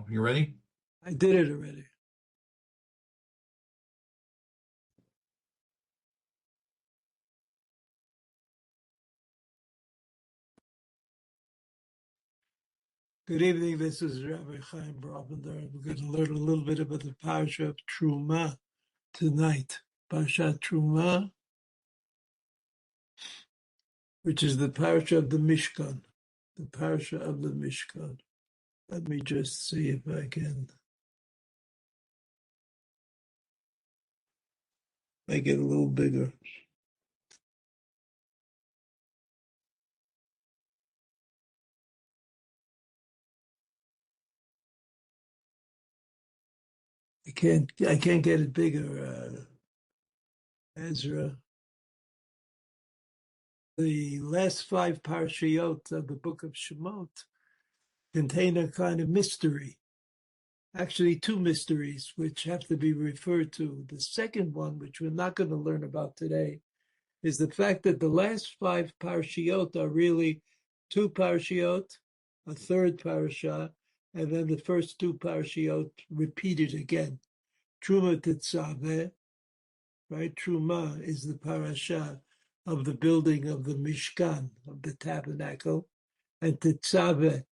You ready? I did it already. Good evening. This is Rabbi Brovender. We're going to learn a little bit about the Parsha of Truma tonight. Parshat Truma, which is the Parsha of the Mishkan. The Parsha of the Mishkan. Let me just see if I can make it a little bigger. I can't get it bigger, Ezra. The last 5 parashiyot of the book of Shemot contain a kind of mystery. Actually, 2 mysteries which have to be referred to. The second one, which we're not going to learn about today, is the fact that the last 5 parashiyot are really 2 parashiyot, a third parasha, and then the first 2 parashiyot repeated again. Truma Tetzaveh, right? Truma is the parasha of the building of the Mishkan, of the tabernacle, and Tetzaveh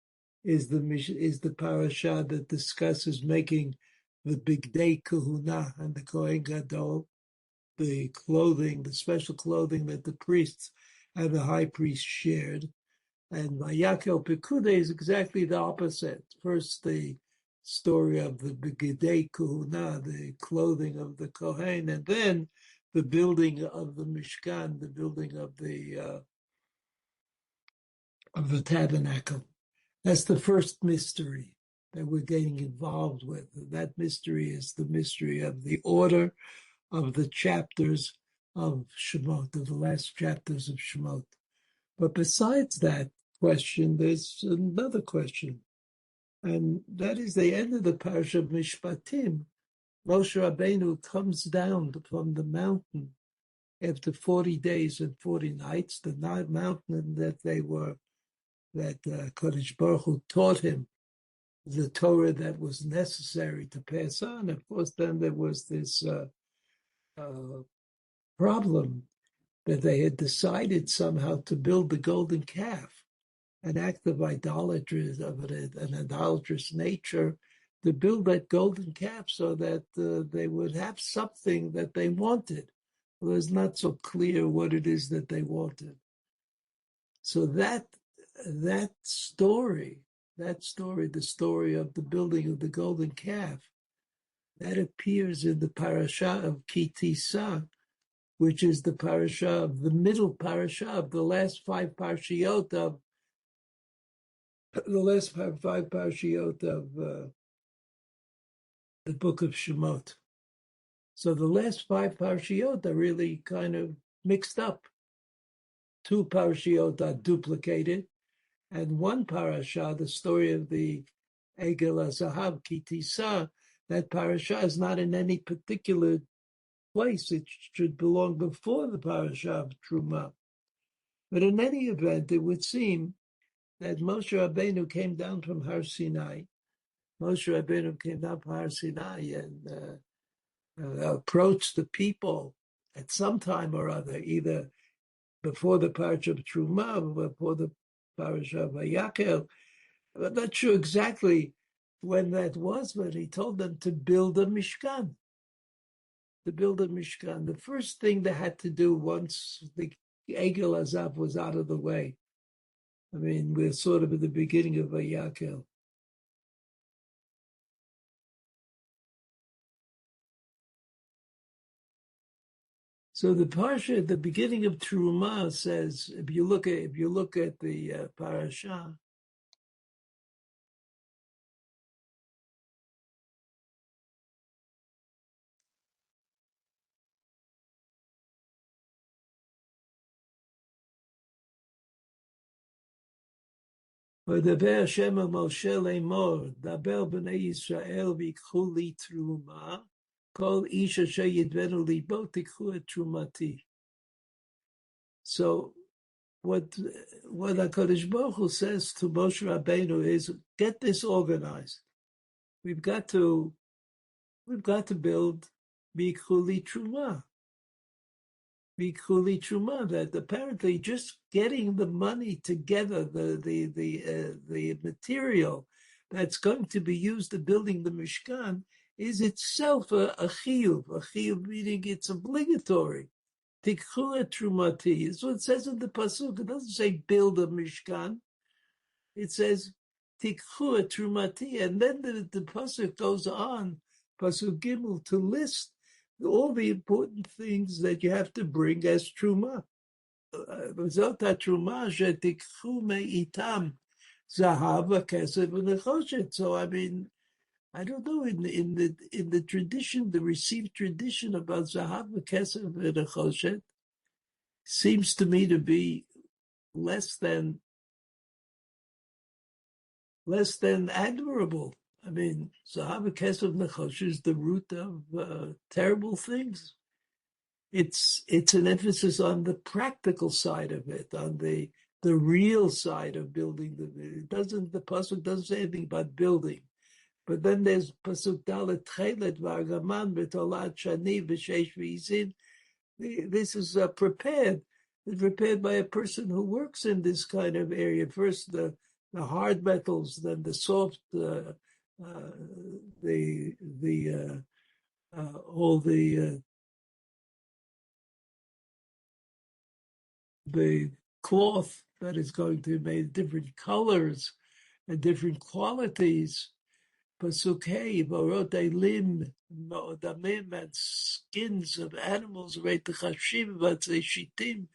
is the parasha that discusses making the Bigdei Kahuna and the Kohen Gadol, the clothing, the special clothing that the priests and the high priest shared. And Vayakel Pekude is exactly the opposite. First, the story of the Bigdei Kahuna, the clothing of the Kohen, and then the building of the Mishkan, the building of the tabernacle. That's the first mystery that we're getting involved with. That mystery is the mystery of the order of the chapters of Shemot, of the last chapters of Shemot. But besides that question, there's another question. And that is the end of the Parsha of Mishpatim. Moshe Rabbeinu comes down from the mountain after 40 days and 40 nights, the mountain that Kodesh Baruch Hu taught him the Torah that was necessary to pass on. Of course, then there was this problem that they had decided somehow to build the golden calf, an act of idolatry, of an idolatrous nature, to build that golden calf so that they would have something that they wanted. Well, it was not so clear what it is that they wanted. So that story, the story of the building of the golden calf, that appears in the parasha of Ki Tisa, which is the parasha of the middle parasha of the last 5 parashiyot of the book of Shemot. So the last 5 parashiyot are really kind of mixed up. 2 parashiyot are duplicated, and 1 parasha, the story of the Egel HaZahav, Ki Tisa, that parasha is not in any particular place. It should belong before the parasha of Truma. But in any event, it would seem that Moshe Rabbeinu came down from Har Sinai. Moshe Rabbeinu came down from Har Sinai and approached the people at some time or other, either before the parasha of Truma or before the parasha of Vayakel. I'm not sure exactly when that was, but he told them to build a Mishkan. The first thing they had to do once the Egel HaZahav was out of the way. I mean, we're sort of at the beginning of Vayakel. So the parsha at the beginning of Teruma says, if you look at the parasha, וידבר השם אל משה לאמור, דבר בני ישראל ויקחו לי תרומה, כל איש אשר ידבנו ליבו תיקחו את תרומתי. So what HaKadosh Baruch Hu says to Moshe Rabbeinu is, get this organized. we've got to build Bikuli Truma. Bikuli Truma, that apparently just getting the money together, the material that's going to be used in building the Mishkan is itself a chiyuv. A chiyuv meaning it's obligatory. Tikhu trumati is what it says in the pasuk. It doesn't say build a Mishkan. It says tikhu trumati, and then the pasuk goes on, pasuk gimel, to list all the important things that you have to bring as truma. Zot truma shetikhu meitam zahav, kesef, v'nechoshet. So I mean, I don't know, in the tradition, the received tradition about zahav, kesef, v'nechoshet seems to me to be less than admirable. I mean, zahav, kesef, v'nechoshet is the root of terrible things. It's an emphasis on the practical side of it, on the real side of building. The pasuk doesn't say anything about building. But then there's pasuk dalet chelet v'argaman b'tolat shani v'sheish v'izin. This is prepared. It's prepared by a person who works in this kind of area. First the hard metals, then the soft, all the cloth that is going to be made different colors and different qualities. Pasuk Hey, Borot Elim, Damim, and skins of animals, Shitim.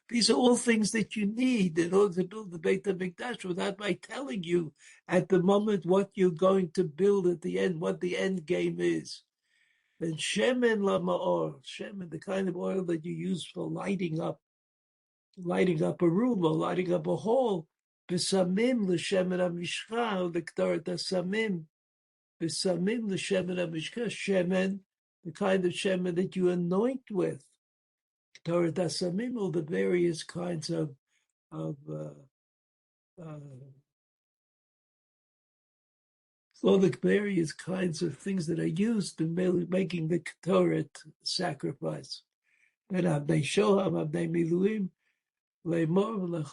These are all things that you need in order to build the Beit HaMikdash, without my telling you at the moment what you're going to build at the end, what the end game is. Then Shemen Lama'or, Shemen, the kind of oil that you use for lighting up a room or lighting up a hall. Besamim l'shemen hamishcha, l'ktaret hasamim. Besamim l'shemen hamishcha, shemen, the kind of shemen that you anoint with. Ktaret hasamim, all the various kinds of all the various kinds of things that are used in making the Ketoret sacrifice. Then Abnei Shoham, Abnei Miluim, Leimor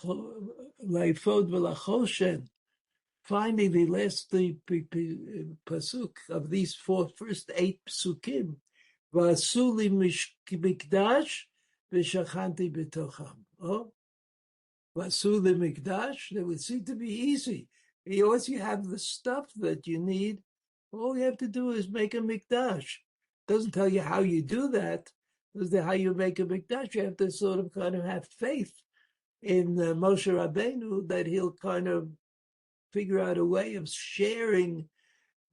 Leifod V'Lachoshen. Finally, the last pasuk of these first 8 psukim, V'Asuli Mikdash V'Shachanti B'Tocham. Oh, V'Asuli Mikdash, that would seem to be easy. Once you have the stuff that you need, all you have to do is make a mikdash. Doesn't tell you how you do that. Doesn't tell you how you make a mikdash. You have to sort of kind of have faith in Moshe Rabbeinu that he'll kind of figure out a way of sharing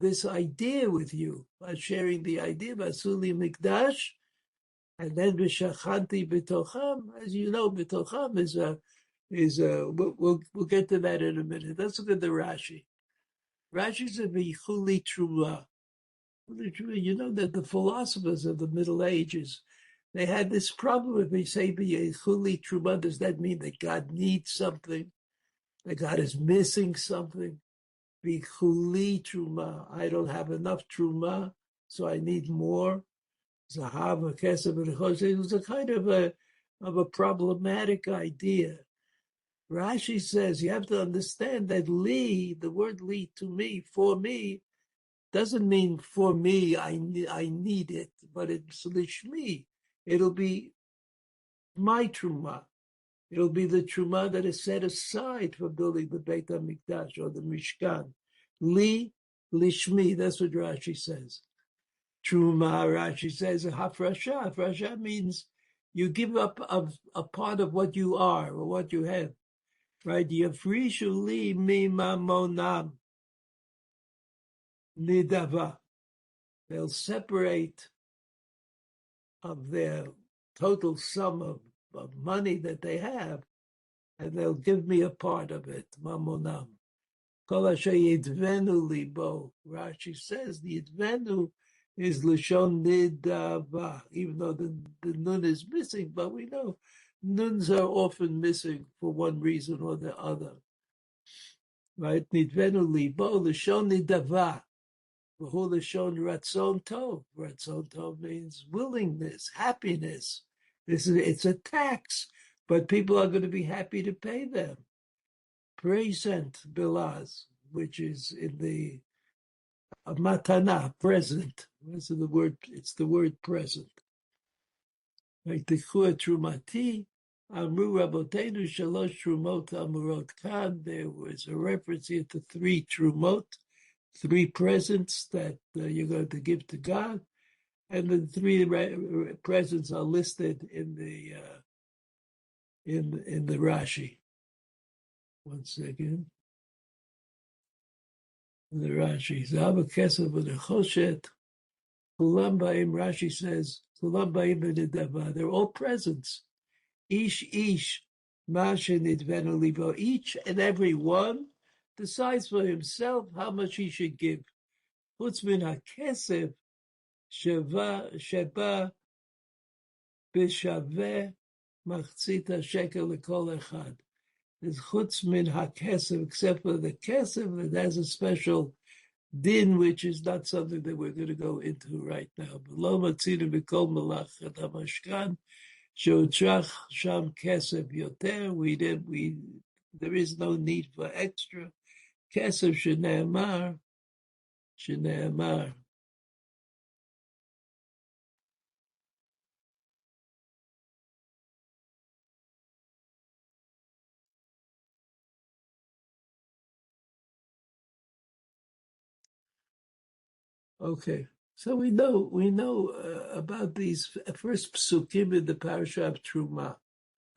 this idea with you, by sharing the idea of Asuli Mikdash, and then B'Shachanti B'Tocham. As you know, B'Tocham we'll get to that in a minute. Let's look at the Rashi. Rashi's a B'Chuli Truma. You know that the philosophers of the Middle Ages, they had this problem. If they say B'Chuli Truma, does that mean that God needs something? That God is missing something? B'Chuli Truma, I don't have enough Truma, so I need more. Zahav, Kesef, and Choshet. It was a kind of a problematic idea. Rashi says you have to understand that li, the word li to me, for me, doesn't mean for me, I need it, but it's lishmi. It'll be my truma. It'll be the truma that is set aside for building the Beit HaMikdash or the Mishkan. Li, lishmi, that's what Rashi says. Truma, Rashi says, hafrasha. Hafrasha means you give up a part of what you are or what you have. Right? Yafrishu li mimamonam nidava. They'll separate of their total sum of money that they have, and they'll give me a part of it, mamonam. Kol asher yidvenu libo. Rashi says the yidvenu is l'shon nidava, even though the nun is missing, but we know nuns are often missing for one reason or the other. Right? Nidvenu libo l'shon nidava. V'hu l'shon ratzon tov. Ratzon tov means willingness, happiness. It's a tax, but people are going to be happy to pay them. Present bilaz, which is in the matana, present. What's the word? It's the word present. Like the Chua Trumati, Amru Rabotenu Shalosh Trumot Amurot Kan. There was a reference here to 3 Trumot, 3 presents that you're going to give to God, and the 3 presents are listed in the Rashi. One second. In the Rashi, Zava Kesef with the Choshet, Kulam Ba'im. Rashi says, Kulam Ba'im B'nedava. They're all presents. Ish, Masha Nidvenu Libo. Each and every one decides for himself how much he should give. Chutz min hakesef sheba b'shaveh machzita shekel lekol echad. There's chutz min hakesef, except for the kesef that has a special din, which is not something that we're going to go into right now. Lo matzina b'kol malachat hamashkan. Shotrach sham kesef yoter. There is no need for extra. Kesef shene'emar. Okay, so we know about these first psukim in the parasha of Truma.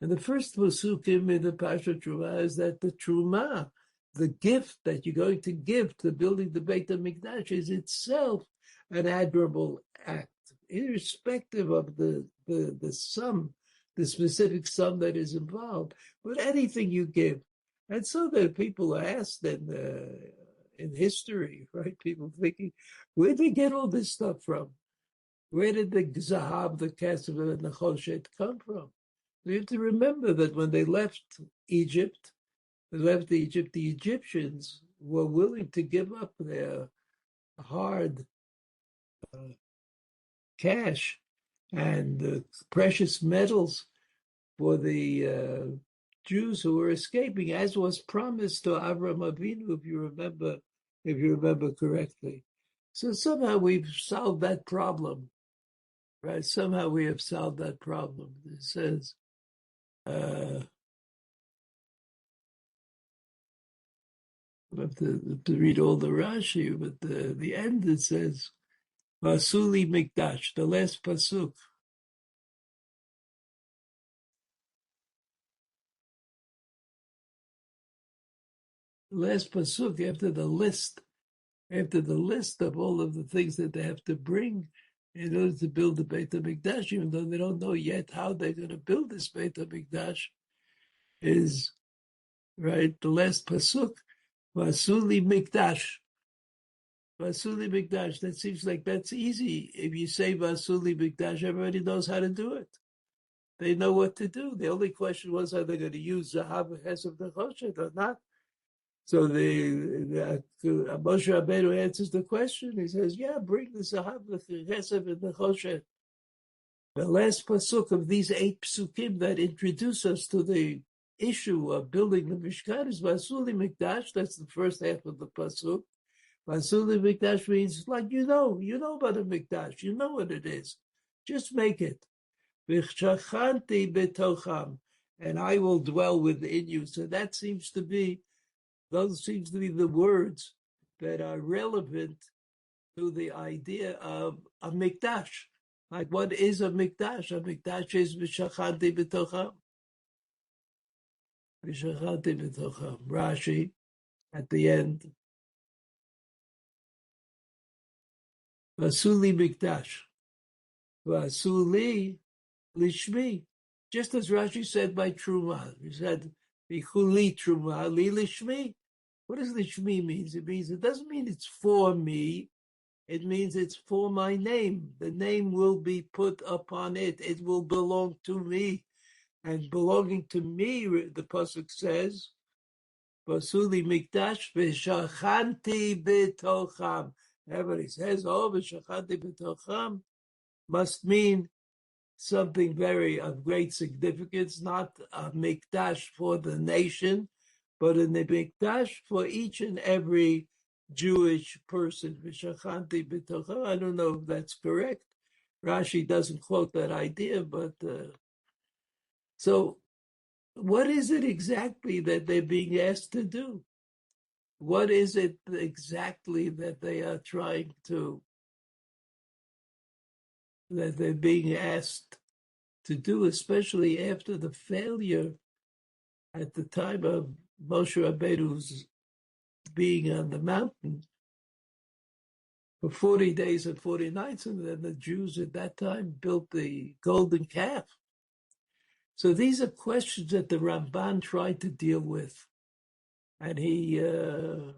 And the first psukim in the Parsha Truma is that the Truma, the gift that you're going to give to building the Beit HaMikdash, is itself an admirable act, irrespective of the sum, the specific sum that is involved, but anything you give. And so that people are asked in history, right? People thinking, where did they get all this stuff from? Where did the Zahab, the Kesef, and the Choshet come from? We have to remember that when they left Egypt, the Egyptians were willing to give up their hard cash and precious metals for the Jews who were escaping, as was promised to Avraham Avinu, if you remember correctly. So somehow we've solved that problem, right? Somehow we have solved that problem. It says, I have to read all the Rashi, but the end it says, Vasuli Mikdash, the last pasuk. The last pasuk after the list of all of the things that they have to bring in order to build the Beit HaMikdash, even though they don't know yet how they're going to build this Beit HaMikdash, is, right, the last pasuk, Vasuli Mikdash. Vasuli Mikdash, that seems like that's easy. If you say Vasuli Mikdash, everybody knows how to do it. They know what to do. The only question was, are they going to use Zahav Hesef Nechoshet or not? So the Moshe Rabbeinu answers the question. He says, yeah, bring the Zahav Hesef and Nechoshet. The last pasuk of these 8 psukim that introduce us to the issue of building the Mishkan is Vasuli Mikdash. That's the first half of the pasuk. Vasuli Mikdash means, like, you know about a Mikdash. You know what it is. Just make it. V'chachanti betocham, and I will dwell within you. So those seems to be the words that are relevant to the idea of a Mikdash. Like, what is a Mikdash? A Mikdash is v'chachanti betocham. V'chachanti betocham. Rashi, at the end, Vasuli Mikdash. Vasuli Lishmi. Just as Rashi said by Truma. He said, Vichuli Truma, Li Lishmi. What does Lishmi mean? It doesn't mean it's for me. It means it's for my name. The name will be put upon it. It will belong to me. And belonging to me, the pasuk says, Vasuli Mikdash v'shachanti betocham. Everybody says, oh, v'shachati b'tocham must mean something very of great significance, not a mikdash for the nation, but a mikdash for each and every Jewish person. V'shachanti b'tocham. I don't know if that's correct. Rashi doesn't quote that idea, but so what is it exactly that they're being asked to do? What is it exactly that they are trying to, that they're being asked to do, especially after the failure at the time of Moshe Rabbeinu's being on the mountain for 40 days and 40 nights, and then the Jews at that time built the golden calf. So these are questions that the Ramban tried to deal with, and he did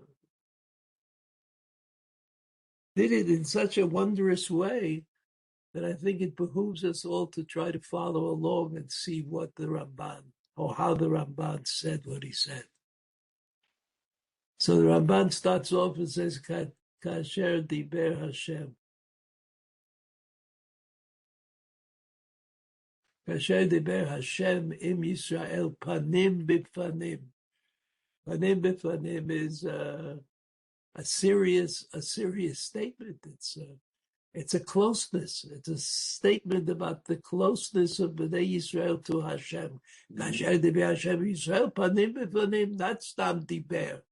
it in such a wondrous way that I think it behooves us all to try to follow along and see what the Ramban, or how the Ramban said what he said. So the Ramban starts off and says, Kasher diber Hashem. Kasher diber Hashem im Yisrael panim b'panim. Panim b'panim is a serious statement. It's a closeness. It's a statement about the closeness of Bnei Yisrael to Hashem. Kasher diber Hashem Yisrael panim b'panim. Not stam diber.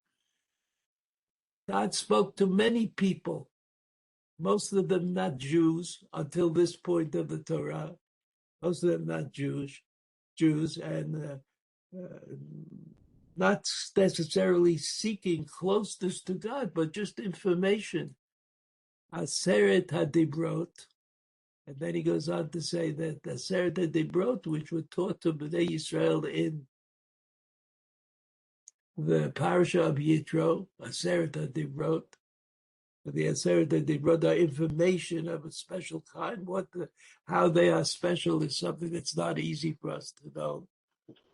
God spoke to many people, most of them not Jews until this point of the Torah. Most of them not Jews, and not necessarily seeking closeness to God, but just information. Aseret hadibrot, and then he goes on to say that Aseret hadibrot, which were taught to Bnei Yisrael in the Parsha of Yitro, Aseret hadibrot. The Aseret hadibrot are information of a special kind. How they are special is something that's not easy for us to know.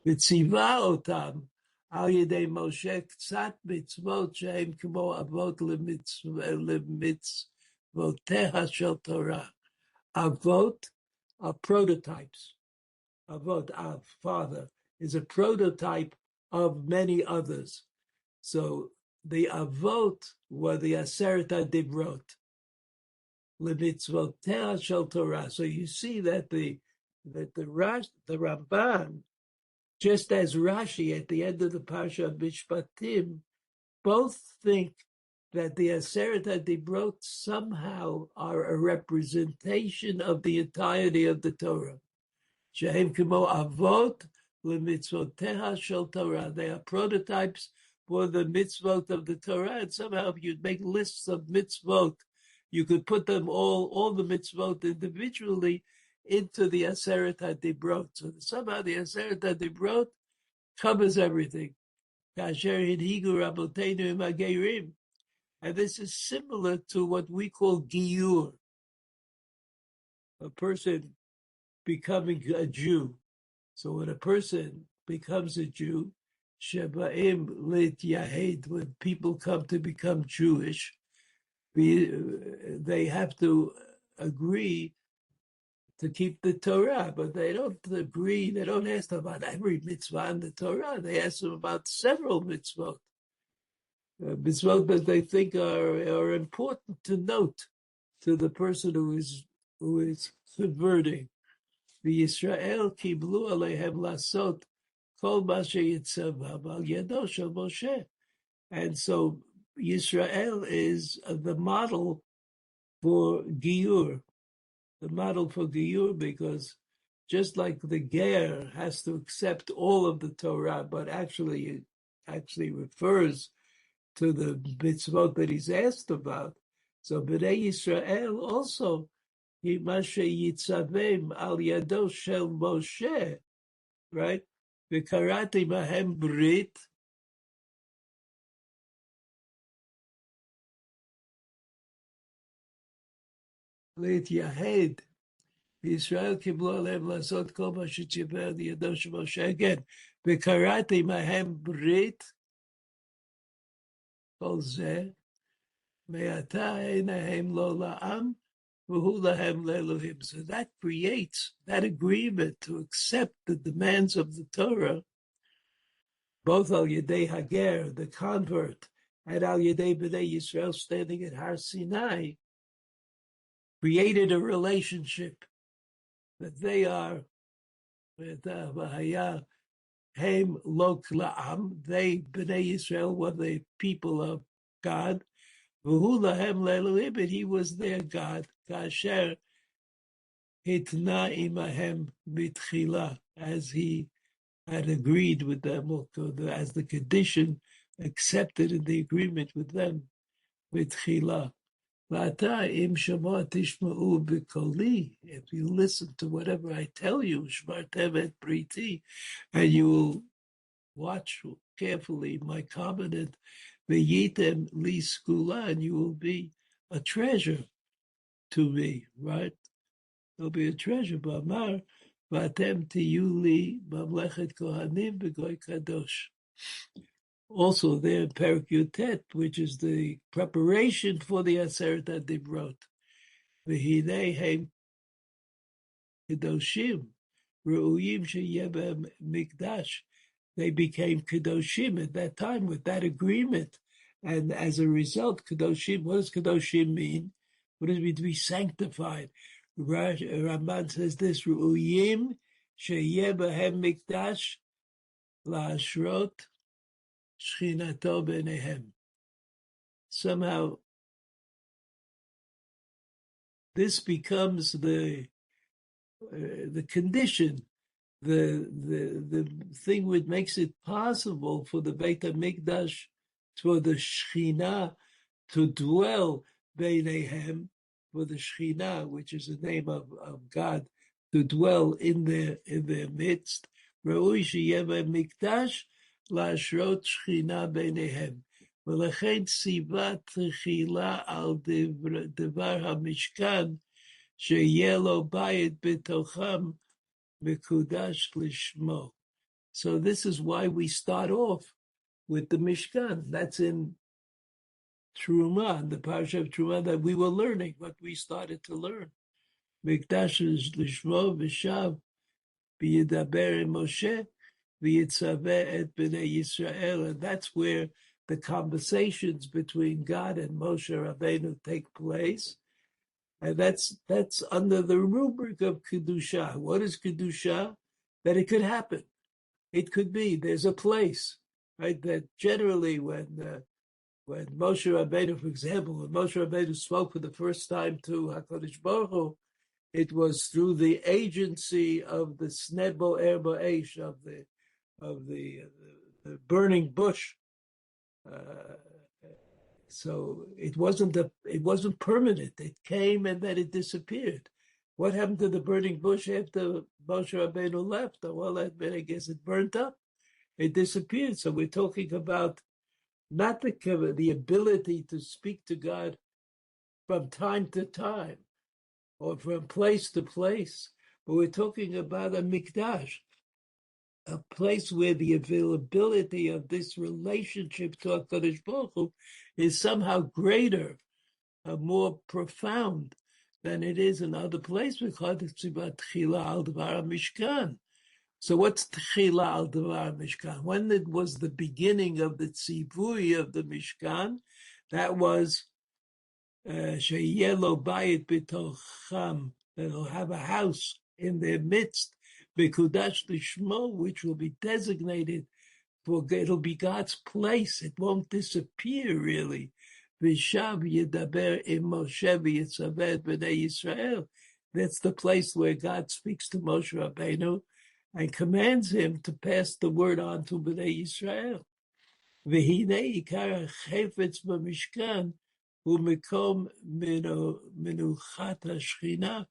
V'tziva otam al yedei Moshe k'tzat mitzvot shehem k'mo avot lemitzvoteha shel Torah. Avot are prototypes. Avot, our father, is a prototype of many others. So the Avot were the Aseret HaDibrot, Lemitzvoteha Shel Torah. So you see that the Ramban, just as Rashi at the end of the Parsha of Mishpatim, both think that the Aseret HaDibrot somehow are a representation of the entirety of the Torah. Shehem Kimo Avot Lemitzvoteha Shel Torah. They are prototypes for the mitzvot of the Torah, and somehow if you'd make lists of mitzvot, you could put them all the mitzvot individually into the Aseret HaDibrot. So somehow the Aseret HaDibrot covers everything. Kasher hidhigu raboteinu im hagerim. And this is similar to what we call Giur, a person becoming a Jew. So when a person becomes a Jew, Shebaim lit Yahed, when people come to become Jewish, they have to agree to keep the Torah, but they don't agree, they don't ask them about every mitzvah in the Torah, they ask them about several mitzvot. Mitzvot that they think are important to note to the person who is converting. V'Yisrael kiblu alehem lasot kol ma sheyitzava al yado shel Moshe. And so Yisrael is the model for Giur, because just like the Ger has to accept all of the Torah, but actually refers to the mitzvot that he's asked about. So Bnei Yisrael also, ma sheyitzavem al yado shel Moshe, right? V'karati mahem brit. Leit Yahed. Israel kiblu aleim lasot kol ma shetziveh liyado shel Moshe. Again, v'karati mahem brit. Kol zeh. Me'ata einahem lo la'am, v'hu lahem le'elohim. So that creates that agreement to accept the demands of the Torah, both al Yedei Hager, the convert, and al Yedei B'nai Yisrael standing at Har Sinai, created a relationship that they are Haim Lok La'am, they B'nai Yisrael were the people of God, V'hu lahem le'elohim, and he was their God, Kasher Hitna imahem mitchila, as he had agreed with them, as the condition accepted in the agreement with them, mitchila. V'ata im shama tishma'u b'koli, if you listen to whatever I tell you, shmartem et briti, and you will watch carefully my covenant, v'yitem li skula, and you will be a treasure to me, right? There'll be a treasure. B'amar, v'atem tiyu li mamlechet kohanim b'goy kadosh. Also there in Perek Yutet, which is the preparation for the Aseret HaDibrot. V'hinei heim kedoshim, re'uyim sheyeh b'hem mikdash. They became kedoshim at that time with that agreement. And as a result, kedoshim, what does kedoshim mean? What does it mean to be sanctified? Ramban says this, Ru'uyim sheyeh b'hem mikdash la'ashrot shchinato b'nehem. Somehow, this becomes the condition, the thing which makes it possible for the Beit HaMikdash, for the Shekhinah to dwell b'nehem, for the Shekhinah, which is the name of God, to dwell in their midst. Ra'ui sheyeh mikdash la'ashrot Shekhinah b'nehem. V'lechein tziva tchila al devar hamishkan sheyeh lo bayit b'tocham mekudash lishmo. So this is why we start off with the Mishkan. That's in Truma, the Parsha of Truma that we were learning, what we started to learn. Mikdash is lishmo v'shav v'yidaber Moshe v'yitzaveh et b'nei Yisrael, and that's where the conversations between God and Moshe Rabbeinu take place, and that's under the rubric of kedusha. What is kedusha? That it could happen. It could be. There's a place, right? That generally when Moshe Rabbeinu, for example, when Moshe Rabbeinu spoke for the first time to HaKadosh Baruch Hu, it was through the agency of the Snedbo Erba Eish, of the burning bush. So it wasn't permanent. It came and then it disappeared. What happened to the burning bush after Moshe Rabbeinu left? Well, I guess it burnt up. It disappeared. So we're talking about not the ability to speak to God from time to time or from place to place, but we're talking about a mikdash, a place where the availability of this relationship to HaKadosh Baruch Hu is somehow greater, more profound than it is in other places, because it's about Tchila al Dvar Mishkan. So what's Tchila al Dvar Mishkan? When it was the beginning of the tzivui of the Mishkan, that was Sheyeh lo bayit b'tocham, they'll have a house in their midst, b'kudash lishmo, which will be designated for, it'll be God's place. It won't disappear really. V'shav yedaber im Moshe v'yitzaveh b'nei Yisrael. That's the place where God speaks to Moshe Rabbeinu and commands him to pass the word on to b'nei Yisrael. V'hinei ikar ha'chefetz b'mishkan u'mekom menuchat ha'shchina.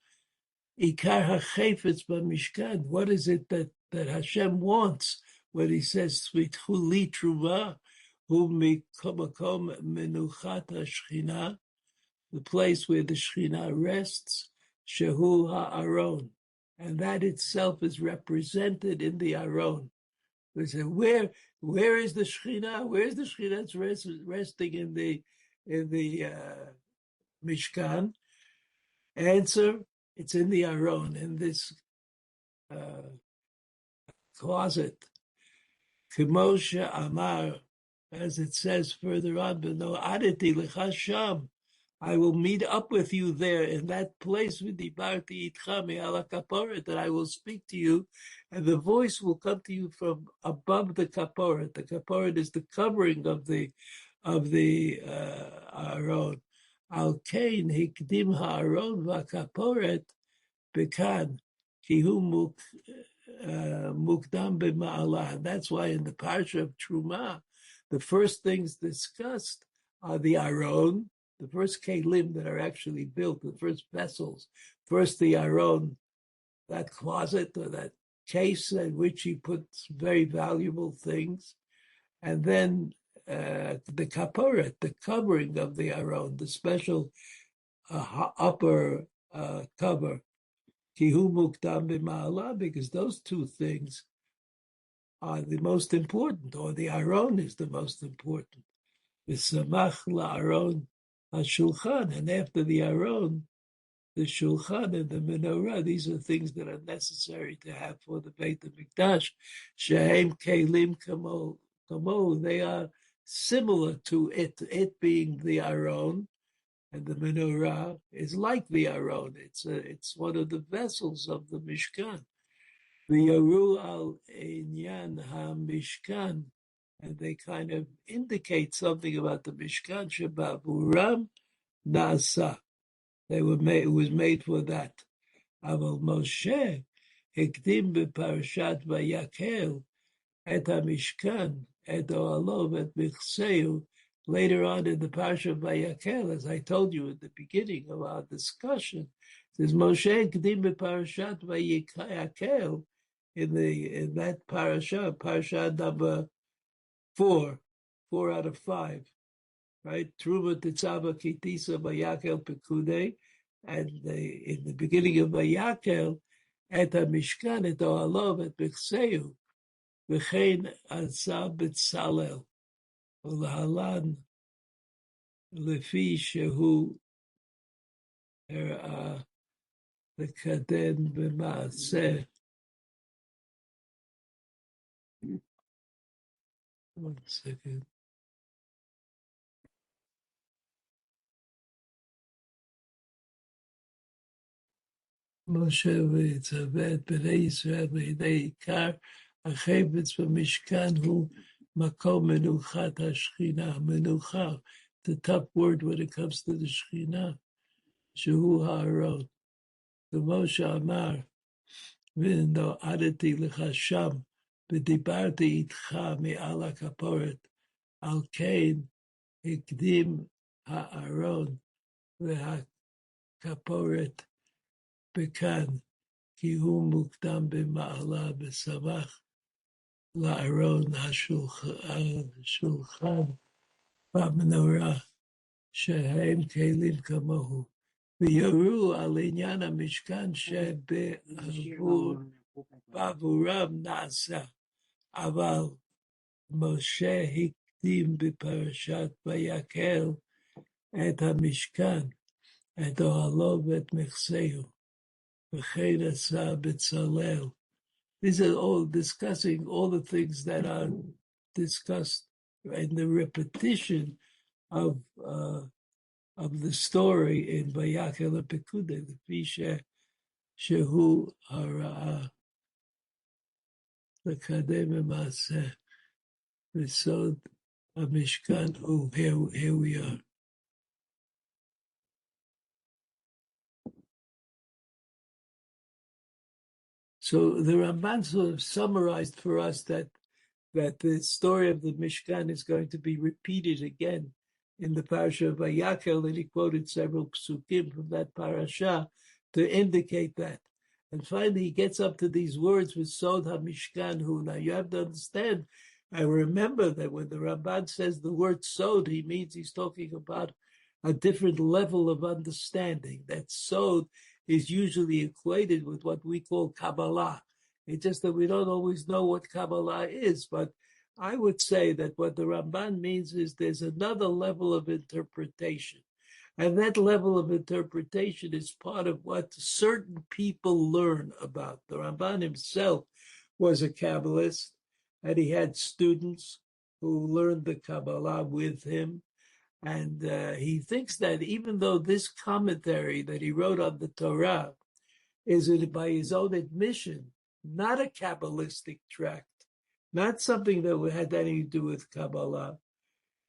Ikar ha'chefetz b'mishkan. What is it that Hashem wants when he says "Tzvitchu li truma u'mekom menuchat ha'shchina"? The place where the Shechina rests, Shehu ha'aron, and that itself is represented in the Aron. We say, where is the Shechina? Where is the Shechina that's resting in Mishkan? Answer, it's in the Aron, in this closet. Kemosha Amar, as it says further on, Beno Aditi L'chasham, I will meet up with you there in that place with the Barti Itchami ala Kaporet, that I will speak to you, and the voice will come to you from above the Kaporet. The Kaporet is the covering of the Aron. Al Kain Hikdim Haaron VaKaporet Bekan Kihu Mukdam B'Ma'ala. That's why in the Parsha of Truma, the first things discussed are the Aron, the first kelim that are actually built, the first vessels. First the Aron, that closet or that case in which he puts very valuable things, and then the kaporet, the covering of the Aron, the special upper cover. Kihu mukdam b'ma'ala, because those two things are the most important, or the Aron is the most important. V'samach la'aron ha'shulchan, and after the Aron, the shulchan and the menorah. These are things that are necessary to have for the Beit HaMikdash. Shehem kelim kamo, they are similar to it. It being the Aron, and the menorah is like the Aron. It's one of the vessels of the Mishkan. V'yaru al inyan ha-Mishkan, and they kind of indicate something about the Mishkan. Shebavuram na'asa. They were made. It was made for that. Aval Moshe hikdim b'Parashat Vayakel et ha-Mishkan et o'alo et michseu. Later on in the Parsha of Vayakel, as I told you at the beginning of our discussion, it says Moshe hikdim b'Parashat Vayakel in that Parsha number 4 out of 5. Right, Truma Tetzava Kitisa Vayakel Pekude, and in the beginning of Vayakel, et HaMishkan et Ohalov et Bechseu, v'chein Azab B'Tzalel, U'lahalan Lefi Shehu L'Kaden B'Maaseh. One second. Moshe v'Yitzaveh et B'nai Yisrael v'Hidei Ikar החפץ במשכן הוא מקום מנוחת השכינה. מנוחה, the top word when it comes to the שכינה, שהוא הארון. ומשה אמר, ונועדתי לך שם, ודיברתי איתך מעל הכפורת, על כן הקדים הארון והכפורת בכאן, כי הוא מוקדם במעלה ושמח לארון השולחן והמנורה, שהם כלים כמוהו. ויורו על עניין המשכן שבעבורם נעשה, אבל משה הקדים בפרשת ויקל את המשכן, את אוהלו ואת מכסהו, וכן עשה בצלאל. These are all discussing all the things that are discussed in the repetition of the story in Vayakel Pekude, the Fisha Shehu Hara, the Kadem Maseh, the Sod Mishkan. Oh, here we are. So the Ramban sort of summarized for us that the story of the Mishkan is going to be repeated again in the parasha of Vayakel, and he quoted several psukim from that parasha to indicate that. And finally, he gets up to these words with Sod HaMishkan Hu. Now, you have to understand and remember that when the Ramban says the word Sod, he means he's talking about a different level of understanding. That Sod is usually equated with what we call Kabbalah. It's just that we don't always know what Kabbalah is, but I would say that what the Ramban means is there's another level of interpretation. And that level of interpretation is part of what certain people learn about. The Ramban himself was a Kabbalist, and he had students who learned the Kabbalah with him. And he thinks that even though this commentary that he wrote on the Torah is, by his own admission, not a Kabbalistic tract, not something that had anything to do with Kabbalah,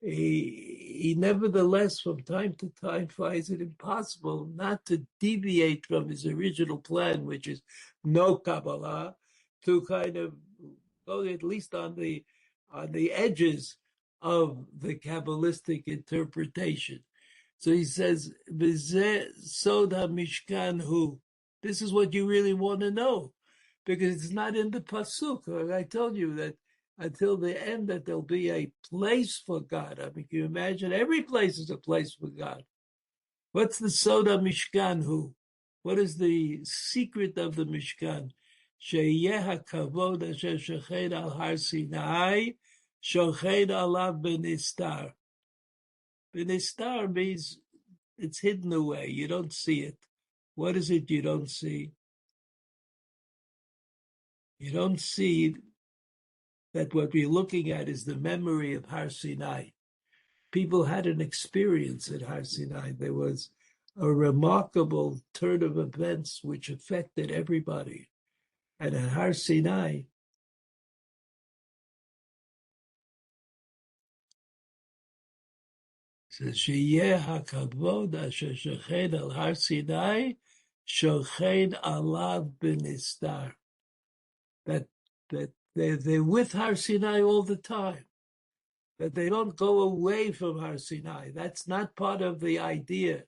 he nevertheless, from time to time, finds it impossible not to deviate from his original plan, which is no Kabbalah, to kind of go at least on the edges of the Kabbalistic interpretation. So he says, "V'zeh sod hamishkan hu." This is what you really want to know, because it's not in the pasuk. I told you that until the end that there'll be a place for God. I mean, can you imagine? Every place is a place for God. What's the Soda Mishkan Hu? What is the secret of the Mishkan? Sheyeh HaKavod Asher Shochen Al Har Sinai, Shochen Alav Benistar. Benistar means it's hidden away. You don't see it. What is it you don't see? You don't see that what we're looking at is the memory of Har Sinai. People had an experience at Har Sinai. There was a remarkable turn of events which affected everybody. And at Har Sinai, says, Sheyeh HaKavod Asher Shochen Al Har Sinai, Shochen Alav Benistar. That they're with Har Sinai all the time. That they don't go away from Har Sinai. That's not part of the idea.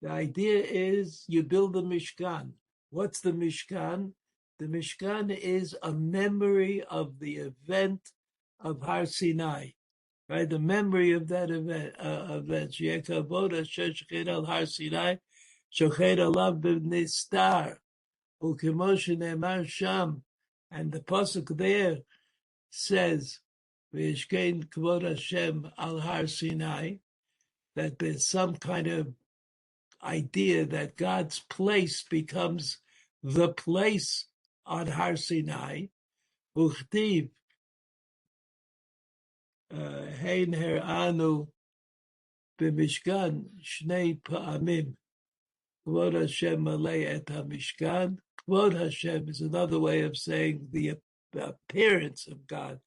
The idea is you build a Mishkan. What's the Mishkan? The Mishkan is a memory of the event of Har Sinai, right? The memory of that event. Shekavod Asher Shochen Al Har Sinai, Shochen Alav B'Nistar, Ukemo Shene'emar Sham, and the pasuk there says, V'yishkein Kvod Hashem Al Har Sinai, that there's some kind of idea that God's place becomes the place on Har Sinai. Uchtiv hein her'anu b'mishkan shnei pa'amim. Kvod Hashem malei et hamishkan. Kvod Hashem is another way of saying the appearance of God,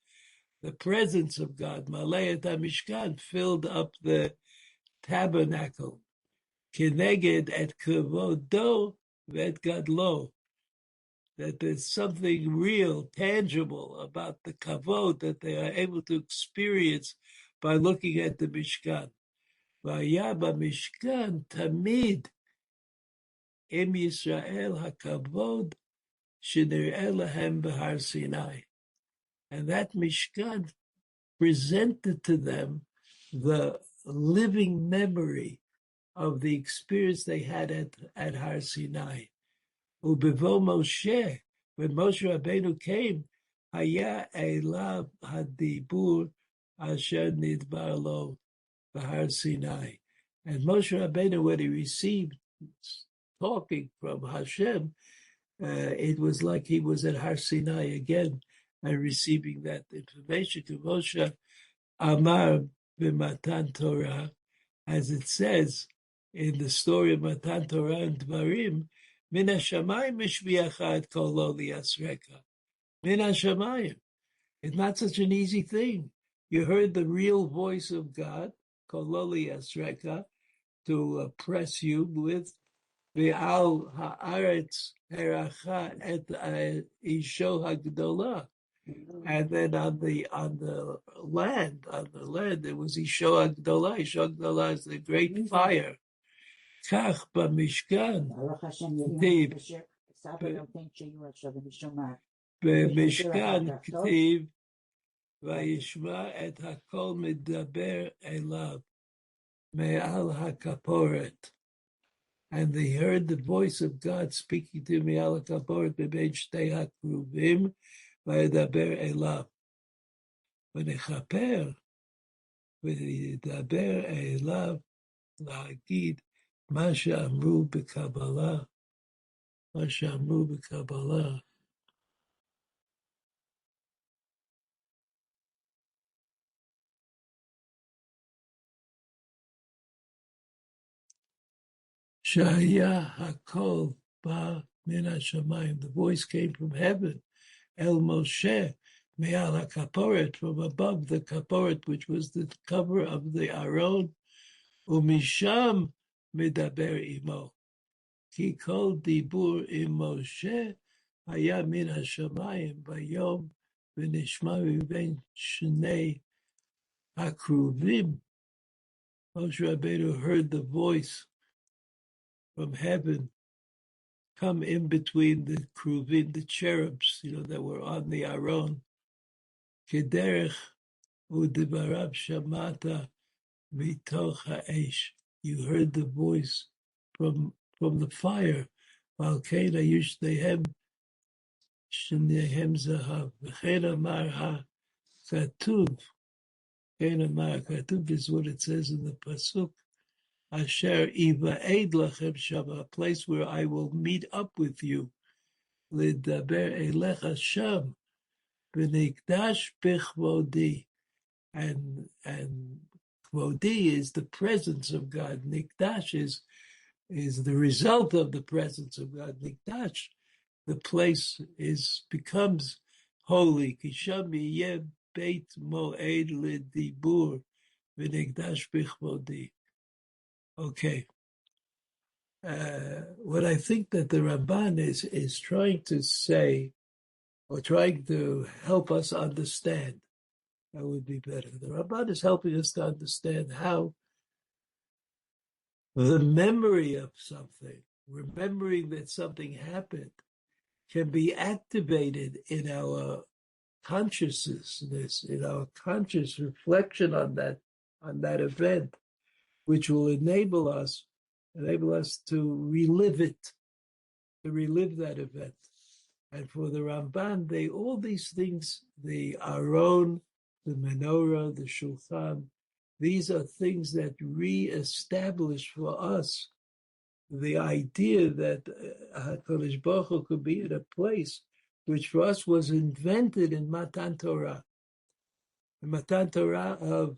the presence of God. Malei et hamishkan filled up the tabernacle. Keneged et kavodo v'et gadlo. That there's something real, tangible about the kavod that they are able to experience by looking at the Mishkan. V'haya b'Mishkan tamid im Yisrael hakavod shenir'eh lahem b'Har Sinai. And that Mishkan presented to them the living memory of the experience they had at Har Sinai. Ubevo Moshe, when Moshe Rabbeinu came, Haya Elav Hadibur Asher Nidbar Lo B'Har Sinai. And Moshe Rabbeinu, when he received talking from Hashem, it was like he was at Har Sinai again and receiving that information. To Moshe Amar b'Matan Torah, as it says in the story of Matan Torah and Dvarim, Min hashamayim mishbiacha et kol lo liasreka. Min hashamayim. It's not such an easy thing. You heard the real voice of God, kol lo liasreka, to oppress you with ve'al haaretz heracha et isho hagdola. And then on the land, there was Isho Agdola. Isho Agdola is the great fire. Kach b'Mishkan. B'Mishkan k'tiv v'yishma et hakol medaber elav me'al hakaporet. And they heard the voice of God speaking to me'al hakaporet b'bein shtei hakruvim v'yedaber elav. ונכפר, ונדבר אליו להגיד מה שאמרו בקבלה, מה שאמרו בקבלה. שהיה הכל בא מן השמיים. The voice came from heaven. El Moshe, מעל הכפורת, from above the kaporet, which was the cover of the aron. ומשם מדבר עמו. כי כל דיבור עם משה היה מן השמיים ביום ונשמע מבין שני הקרובים. Moshe Rabbeinu heard the voice from heaven come in between the kruvim, the cherubs, that were on the aron. Kederech udibarav shamata mitoch ha'esh. You heard the voice from the fire. Valkein ayushnehem shnehem zahav. V'chein amar ha'katuv. Chein amar ha'katuv is what it says in the pasuk. Asher iva'ed lachem shama, a place where I will meet up with you. Lidaber elecha sham, v'nikdash b'chvodi, and kvodi is the presence of God. Nikdash is the result of the presence of God. Nikdash, the place becomes holy. Kisham yeh beit moed lidibur, v'nikdash b'chvodi. Okay. What I think that the Ramban is trying to say, or trying to help us understand, that would be better. The Ramban is helping us to understand how the memory of something, remembering that something happened, can be activated in our consciousness, in our conscious reflection on that event, which will enable us to relive that event. And for the Ramban, all these things, the Aron, the Menorah, the Shulchan, these are things that re-establish for us the idea that HaKadosh Baruch Hu could be in a place which for us was invented in Matan Torah. The Matan Torah of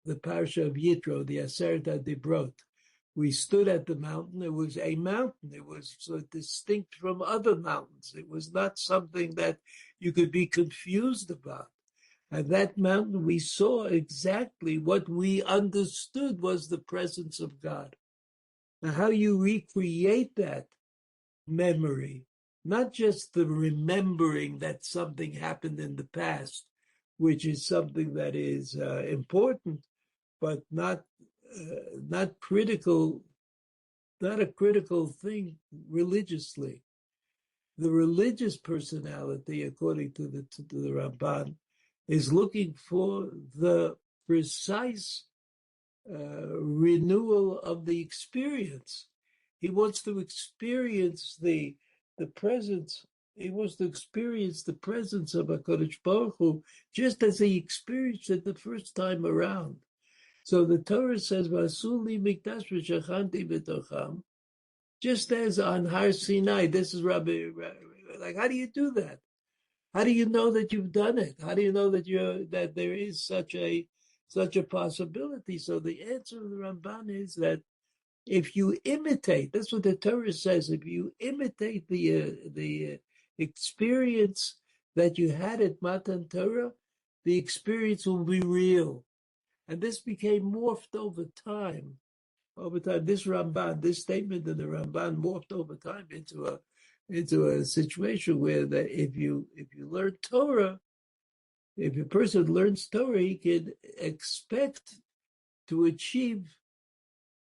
the Parsha of Yitro, the Aseret HaDibrot. We stood at the mountain. It was a mountain. It was so distinct from other mountains. It was not something that you could be confused about. At that mountain, we saw exactly what we understood was the presence of God. Now, how you recreate that memory, not just the remembering that something happened in the past, which is something that is important, but not critical, not a critical thing religiously. The religious personality, according to the Ramban, is looking for the precise renewal of the experience. He wants to experience the presence. He wants to experience the presence of HaKadosh Baruch Hu just as he experienced it the first time around. So the Torah says, "Vasuli mikdash v'shachanti b'tocham," just as on Har Sinai. This is Rabbi. Like, how do you do that? How do you know that you've done it? How do you know that there is such a possibility? So the answer of the Ramban is that if you imitate, that's what the Torah says. If you imitate the experience that you had at Matan Torah, the experience will be real. And this became morphed over time. This Ramban, this statement in the Ramban morphed over time into a situation where that if you learn Torah, if a person learns Torah, he can expect to achieve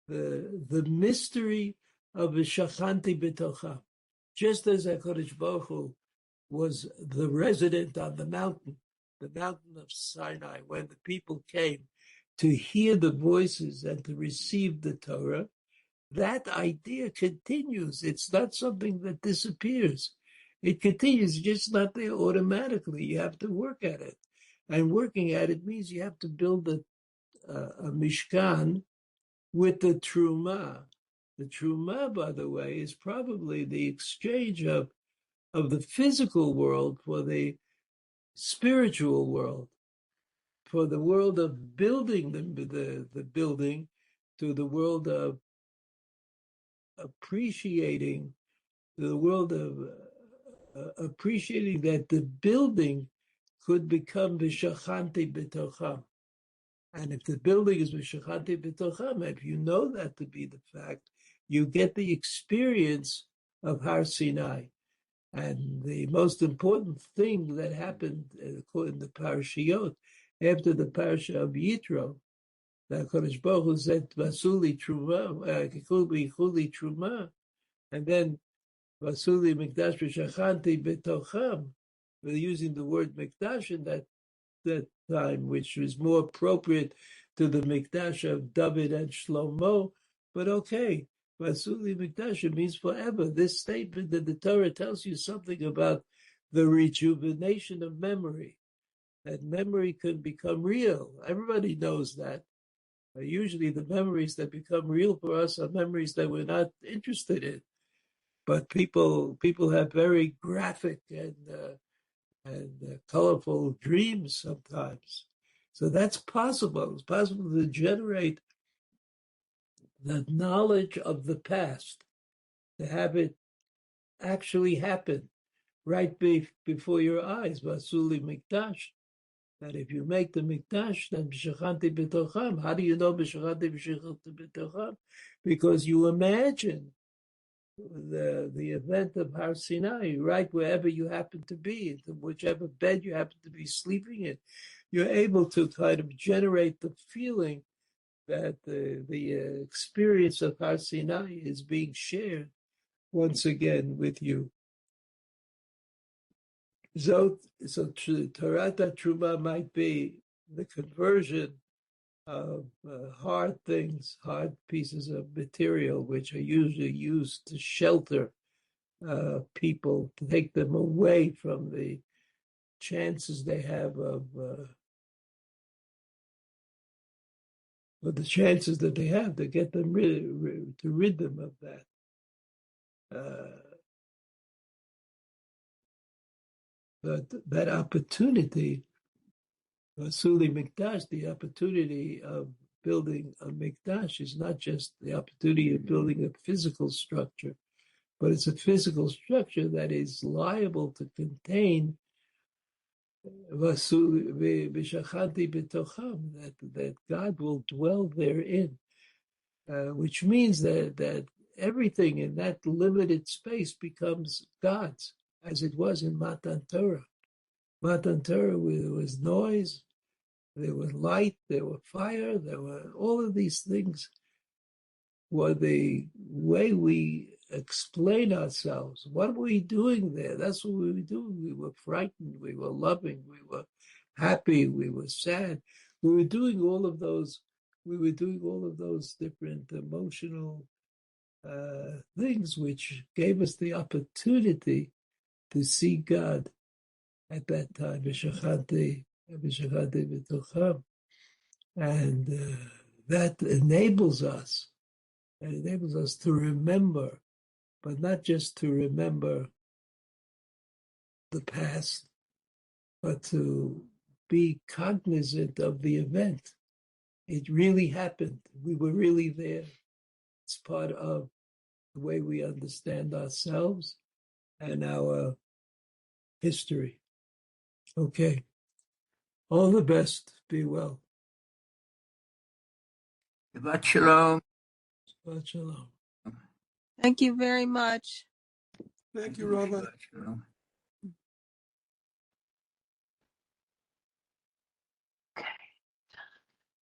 the mystery of a shachanti b'tocha. Just as HaKadosh Baruch Hu was the resident on the mountain of Sinai, when the people came to hear the voices and to receive the Torah, that idea continues. It's not something that disappears. It continues, just not there automatically. You have to work at it. And working at it means you have to build a mishkan with the Truma. The Truma, by the way, is probably the exchange of the physical world for the spiritual world, for the world of building the building, to the world of appreciating, the world of appreciating that the building could become v'shachanti b'tocham. And if the building is v'shachanti b'tocham, if you know that to be the fact, you get the experience of Har Sinai. And the most important thing that happened according to Parashiyot, after the parasha of Yitro, that Kodesh Baruch Hu said, Vasuli Truma, and then Vasuli Mikdash V'Shachanti B'Tocham, we're using the word Mikdash in that time, which was more appropriate to the Mikdash of David and Shlomo, but okay. Vasuli Mikdash, it means forever. This statement that the Torah tells you something about the rejuvenation of memory, that memory can become real. Everybody knows that. Usually the memories that become real for us are memories that we're not interested in. But people have very graphic and colorful dreams sometimes. So that's possible. It's possible to generate the knowledge of the past, to have it actually happen right before your eyes. Vasuli Mikdash. That if you make the Mikdash, then B'Shachanti B'Tocham. How do you know B'Shachanti B'Tocham? Because you imagine the event of Har Sinai right wherever you happen to be, whichever bed you happen to be sleeping in. You're able to kind of generate the feeling that the experience of Har Sinai is being shared once again with you. So Torata Truma might be the conversion of hard things, hard pieces of material, which are usually used to shelter people, to take them away from the chances they have of, or the chances that they have to get them rid them of that. But that opportunity, Vasuli Mikdash, the opportunity of building a Mikdash is not just the opportunity of building a physical structure, but it's a physical structure that is liable to contain Vasuli B'Shachanti B'Tocham, that God will dwell therein, which means that everything in that limited space becomes God's, as it was in Matan Torah. Matan Torah, there was noise, there was light, there was fire, there were all of these things were the way we explain ourselves. What were we doing there? That's what we were doing. We were frightened, we were loving, we were happy, we were sad. We were doing all of those different emotional things which gave us the opportunity to see God at that time, V'Shachanti B'Tocham. And that enables us to remember, but not just to remember the past, but to be cognizant of the event. It really happened. We were really there. It's part of the way we understand ourselves and our history. Okay. All the best. Be well. Shabbat shalom. Shabbat shalom. Thank you very much. Thank you, Rabbi. Shabbat shalom.